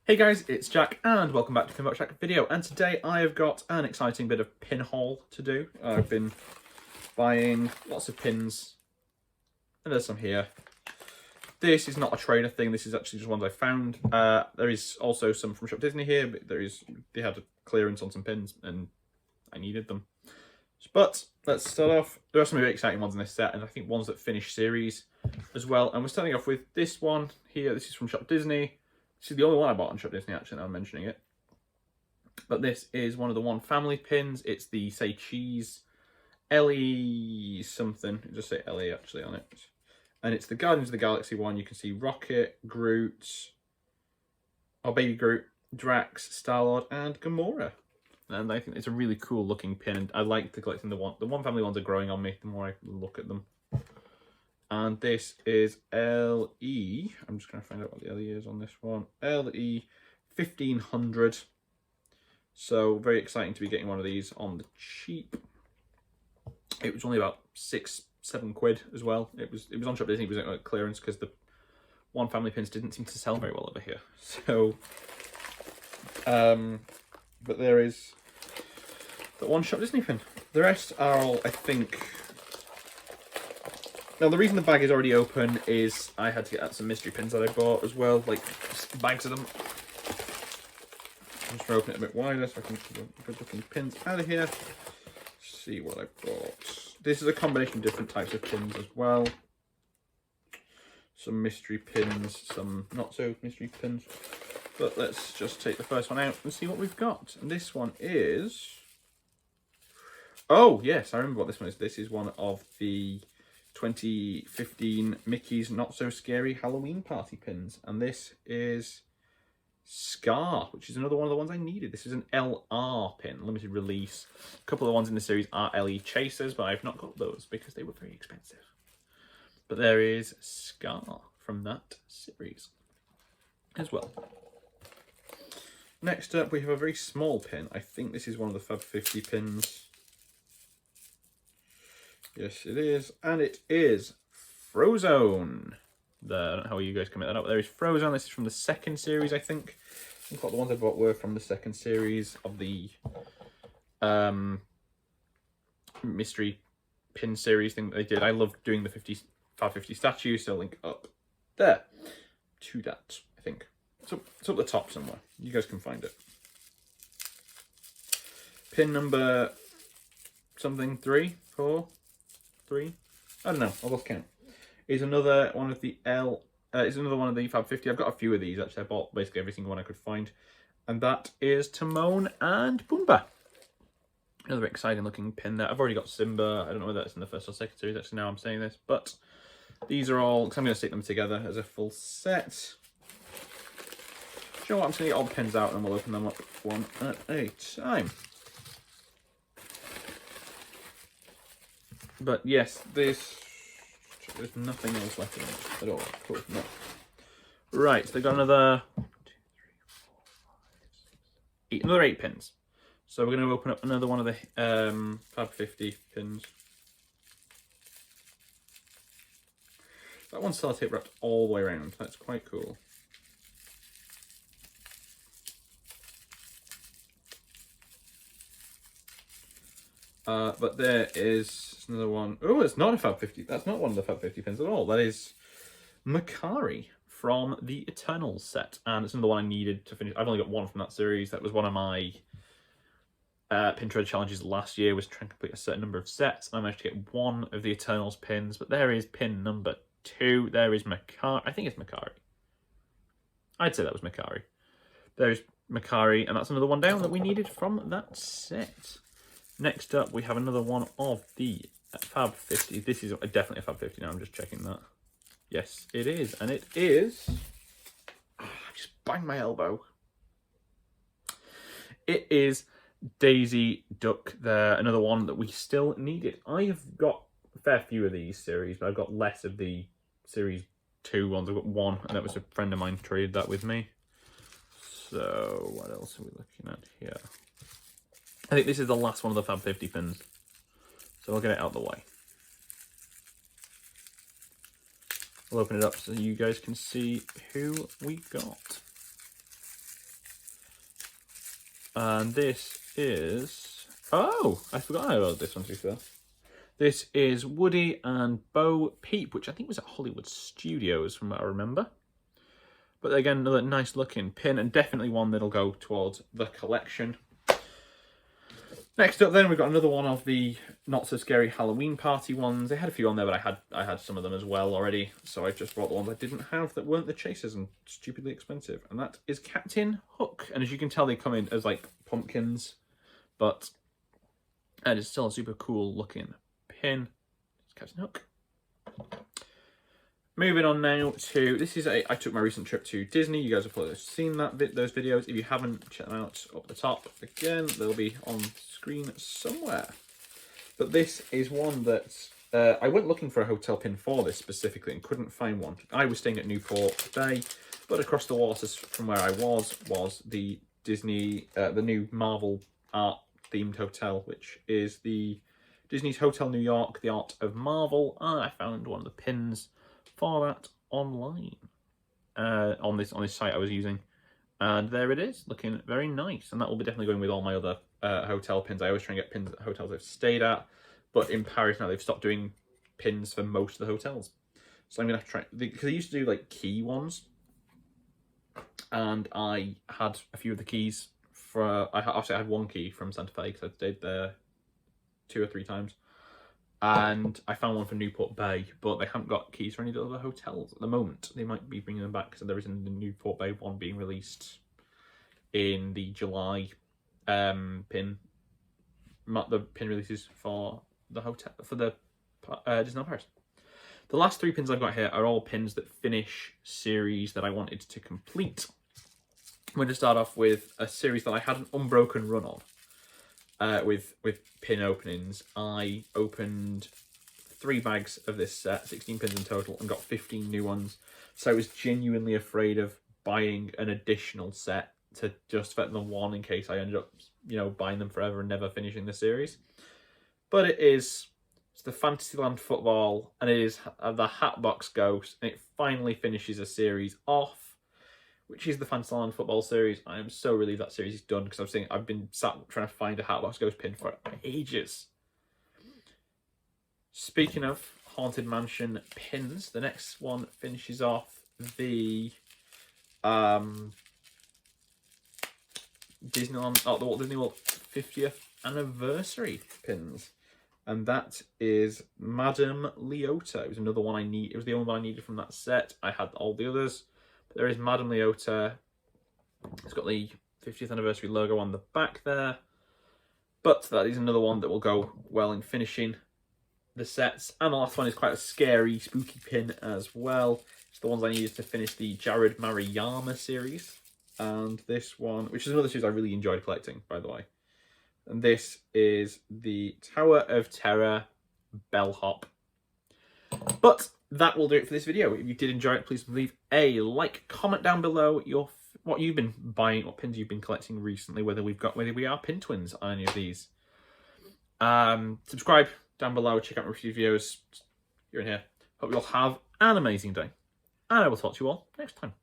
Hey guys, it's Jack and welcome back to Pinbox Jack video, and today I have got an exciting bit of pin haul to do. I've been buying lots of pins and there's some here. This is not a trainer thing, this is actually just ones I found. There is also some from Shop Disney here, but they had a clearance on some pins and I needed them. But let's start off. There are some very exciting ones in this set, and I think ones that finish series as well. And we're starting off with this one here. This is from Shop Disney. This is the only one I bought on Shop Disney, actually, now I'm mentioning it. But this is one of the One Family pins. It's the Say Cheese Ellie something. It just say Ellie actually on it. And it's the Guardians of the Galaxy one. You can see Rocket, Groot, or Baby Groot, Drax, Star-Lord, and Gamora. And I think it's a really cool looking pin. And I like collecting the One Family ones are growing on me the more I look at them. And this is LE. I'm just going to find out what the LE is on this one. LE 1500. So very exciting to be getting one of these on the cheap. It was only about £6-7 as well. It was on Shop Disney. It was at clearance because the One Family pins didn't seem to sell very well over here. So, but there is the one Shop Disney pin. The rest are all, I think. Now, the reason the bag is already open is I had to get out some mystery pins that I bought as well, like bags of them. I'm just going to open it a bit wider so I can get the good looking pins out of here. See what I bought. This is a combination of different types of pins as well. Some mystery pins, some not so mystery pins. But let's just take the first one out and see what we've got. And this one is... Oh, yes, I remember what this one is. This is one of the 2015 Mickey's Not So Scary Halloween Party pins. And this is Scar, which is another one of the ones I needed. This is an LR pin, limited release. A couple of the ones in the series are LE Chasers, but I've not got those because they were very expensive. But there is Scar from that series as well. Next up, we have a very small pin. I think this is one of the Fab 50 pins. Yes, it is. And it is Frozone. I don't know how you guys can make that up. There is Frozone. This is from the second series, I think. I think what the ones I bought were from the second series of the mystery pin series thing that they did. I love doing the Fab 50 statues, so I'll link up there to that, I think. So it's up the top somewhere. You guys can find it. Pin number something, 3, 4, 3. I don't know. I'll lost count. Is another one of the is another one of the Fab 50. I've got a few of these actually. I bought basically every single one I could find, and that is Timon and Pumbaa. Another exciting looking pin there. I've already got Simba. I don't know whether that's in the first or second series actually now I'm saying this, but these are all, because I'm going to stick them together as a full set. Do you know what? I'm just going to get all the pins out and we'll open them up one at a time. But yes, there's nothing else left in it at all. Cool. No. Right, so they've got another 8 pins. So we're going to open up another one of the Fab 50 pins. That one's sellotape wrapped all the way around. That's quite cool. But there is another one. Oh, it's not a Fab 50. That's not one of the Fab 50 pins at all. That is Makkari from the Eternals set. And it's another one I needed to finish. I've only got one from that series. That was one of my pin trade challenges last year, was trying to complete a certain number of sets. And I managed to get one of the Eternals pins. But there is pin number 2. There is Makkari. I think it's Makkari. I'd say that was Makkari. There's Makkari. And that's another one down that we needed from that set. Next up, we have another one of the Fab 50. This is definitely a Fab 50 now, I'm just checking that. Yes, it is. And it is... Oh, I just banged my elbow. It is Daisy Duck there, another one that we still needed. I have got a fair few of these series, but I've got less of the Series 2 ones. I've got one, and that was a friend of mine traded that with me. So, what else are we looking at here? I think this is the last one of the Fab 50 pins. So I'll get it out of the way. We'll open it up so you guys can see who we got. And this is... Oh, I forgot I ordered this one, to be fair. This is Woody and Bo Peep, which I think was at Hollywood Studios, from what I remember. But again, another nice looking pin, and definitely one that'll go towards the collection. Next up then, we've got another one of the Not So Scary Halloween Party ones. They had a few on there, but I had some of them as well already. So I just brought the ones I didn't have that weren't the chasers and stupidly expensive. And that is Captain Hook. And as you can tell, they come in as like pumpkins. But it is still a super cool looking pin. It's Captain Hook. Moving on now to, this is I took my recent trip to Disney. You guys have probably seen those videos. If you haven't, check them out up the top. Again, they'll be on screen somewhere. But this is one that, I went looking for a hotel pin for this specifically and couldn't find one. I was staying at Newport Bay, but across the waters from where I was the Disney, the new Marvel art themed hotel, which is the Disney's Hotel New York, the Art of Marvel. And I found one of the pins for that online on this site I was using, and there it is, looking very nice. And that will be definitely going with all my other hotel pins. I always try and get pins at hotels I've stayed at, but in Paris now they've stopped doing pins for most of the hotels, so I'm gonna have to try, because they used to do like key ones, and I had a few of the keys for I had one key from Santa Fe because I stayed there 2 or 3 times. And I found one for Newport Bay, but they haven't got keys for any of the other hotels at the moment. They might be bringing them back, so there isn't the Newport Bay one being released in the July pin. The pin releases for the hotel, for the Disneyland Paris. The last 3 pins I've got here are all pins that finish series that I wanted to complete. I'm going to start off with a series that I had an unbroken run on. With pin openings. I opened 3 bags of this set, 16 pins in total, and got 15 new ones. So I was genuinely afraid of buying an additional set to just fit the one in case I ended up, you know, buying them forever and never finishing the series. But it's the Fantasyland Football, and it is the Hatbox Ghost, and it finally finishes a series off, which is the Fantasyland Football series. I am so relieved that series is done, because I've been sat trying to find a Hatbox Ghost pin for ages. Speaking of Haunted Mansion pins, the next one finishes off the Disneyland, the Walt Disney World 50th anniversary pins, and that is Madame Leota. It was another one I need. It was the only one I needed from that set. I had all the others. There is Madame Leota. It's got the 50th anniversary logo on the back there. But that is another one that will go well in finishing the sets. And the last one is quite a scary, spooky pin as well. It's the ones I needed to finish the Jared Mariyama series. And this one, which is another series I really enjoyed collecting, by the way. And this is the Tower of Terror Bellhop. But that will do it for this video. If you did enjoy it, please leave a like, comment down below what you've been buying, what pins you've been collecting recently, whether we are pin twins on any of these. Subscribe down below, check out my review videos. You're in here. Hope you all have an amazing day, and I will talk to you all next time.